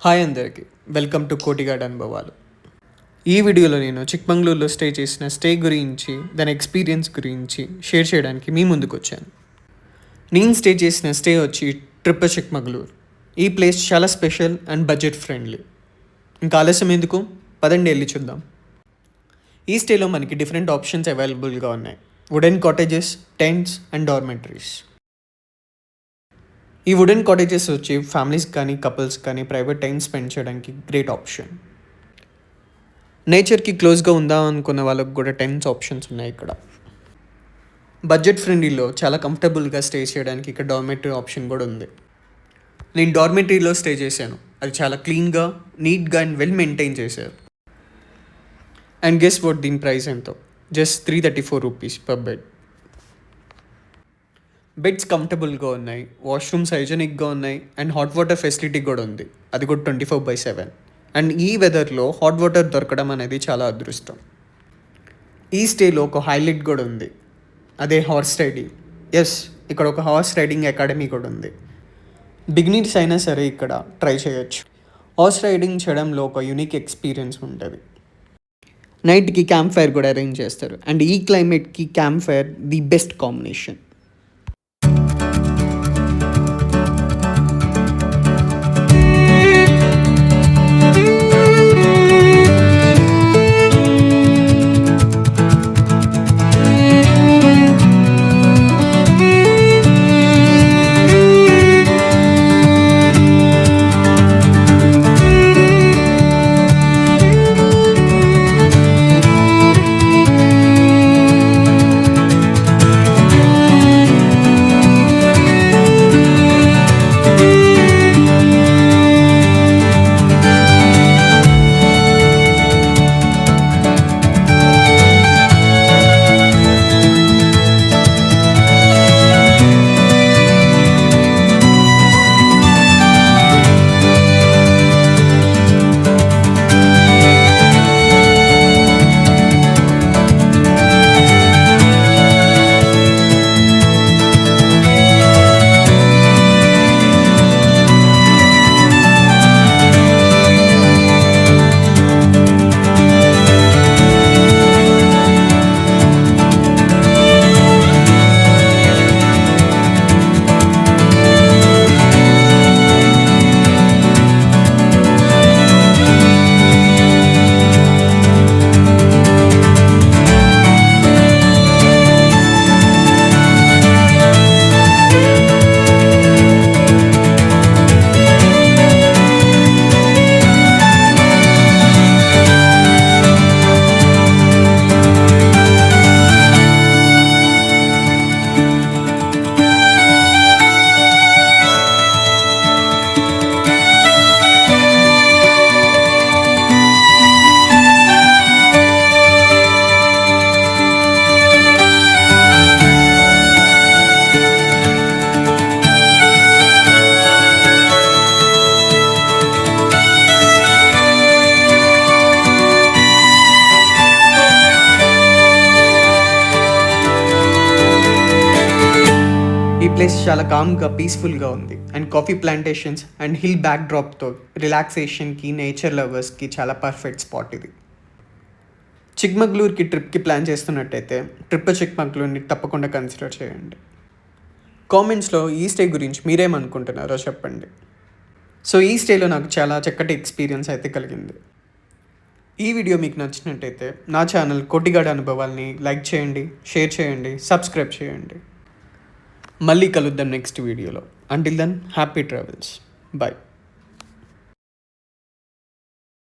Hi అందరికీ, welcome to కోటిగాడ్ అనుభవాలు. ఈ వీడియోలో నేను చిక్మంగళూరులో స్టే చేసిన స్టే గురించి, దాని ఎక్స్పీరియన్స్ గురించి షేర్ చేయడానికి మీ ముందుకు వచ్చాను. నేను స్టే చేసిన స్టే వచ్చి ట్రిప్ చిక్మంగళూరు. ఈ ప్లేస్ చాలా స్పెషల్ అండ్ బడ్జెట్ ఫ్రెండ్లీ. ఇంకా ఆలస్యం ఎందుకు, పదండి వెళ్ళి చూద్దాం. ఈ స్టేలో మనకి డిఫరెంట్ ఆప్షన్స్ అవైలబుల్గా ఉన్నాయి. Wooden cottages, tents and dormitories. ఈ వుడెన్ కాటేజెస్ వచ్చి ఫ్యామిలీస్ కానీ కపుల్స్ కానీ ప్రైవేట్ టైం స్పెండ్ చేయడానికి గ్రేట్ ఆప్షన్. నేచర్కి క్లోజ్గా ఉందాం అనుకున్న వాళ్ళకు కూడా టెంట్స్ ఆప్షన్స్ ఉన్నాయి ఇక్కడ. బడ్జెట్ ఫ్రెండ్లీలో చాలా కంఫర్టబుల్గా స్టే చేయడానికి ఇక్కడ డార్మెటరీ ఆప్షన్ కూడా ఉంది. నేను డార్మెటరీలో స్టే చేశాను. అది చాలా క్లీన్గా, నీట్గా అండ్ వెల్ మెయింటైన్ చేశారు. అండ్ గెస్ వాట్, దీని ప్రైస్ ఎంతో? Just 334 rupees per bed. Beds కంఫర్టబుల్గా ఉన్నాయి, వాష్రూమ్స్ హైజెనిక్గా ఉన్నాయి అండ్ హాట్ వాటర్ ఫెసిలిటీ కూడా ఉంది. అది కూడా 24/7. అండ్ ఈ వెదర్లో హాట్ వాటర్ దొరకడం అనేది చాలా అదృష్టం. ఈ స్టేలో ఒక హైలైట్ కూడా ఉంది, అదే హార్స్ రైడింగ్. ఎస్, ఇక్కడ ఒక హార్స్ రైడింగ్ అకాడమీ కూడా ఉంది. బిగినర్స్ అయినా సరే ఇక్కడ ట్రై చేయొచ్చు. హార్స్ రైడింగ్ చేయడంలో ఒక యూనిక్ ఎక్స్పీరియన్స్ ఉంటుంది. నైట్కి క్యాంప్ ఫైర్ కూడా అరేంజ్ చేస్తారు. అండ్ ఈ క్లైమేట్కి camp fire the best combination. ఈ ప్లేస్ చాలా కామ్గా, పీస్ఫుల్గా ఉంది. And coffee plantations and hill బ్యాక్ డ్రాప్తో రిలాక్సేషన్కి, నేచర్ లవర్స్కి చాలా పర్ఫెక్ట్ స్పాట్ ఇది. చిక్మంగళూరుకి ట్రిప్కి ప్లాన్ చేస్తున్నట్టయితే ట్రిప్ చిక్మంగళూరుని తప్పకుండా కన్సిడర్ చేయండి. కామెంట్స్లో ఈ స్టే గురించి మీరేమనుకుంటున్నారో చెప్పండి. సో ఈ స్టేలో నాకు చాలా చక్కటి ఎక్స్పీరియన్స్ అయితే కలిగింది. ఈ వీడియో మీకు నచ్చినట్టయితే నా ఛానల్ కోటిగాడ్ అనుభవాల్ని లైక్ చేయండి, షేర్ చేయండి, సబ్స్క్రైబ్ చేయండి. మళ్ళీ కలుద్దాం నెక్స్ట్ వీడియోలో. Until then, happy travels. Bye.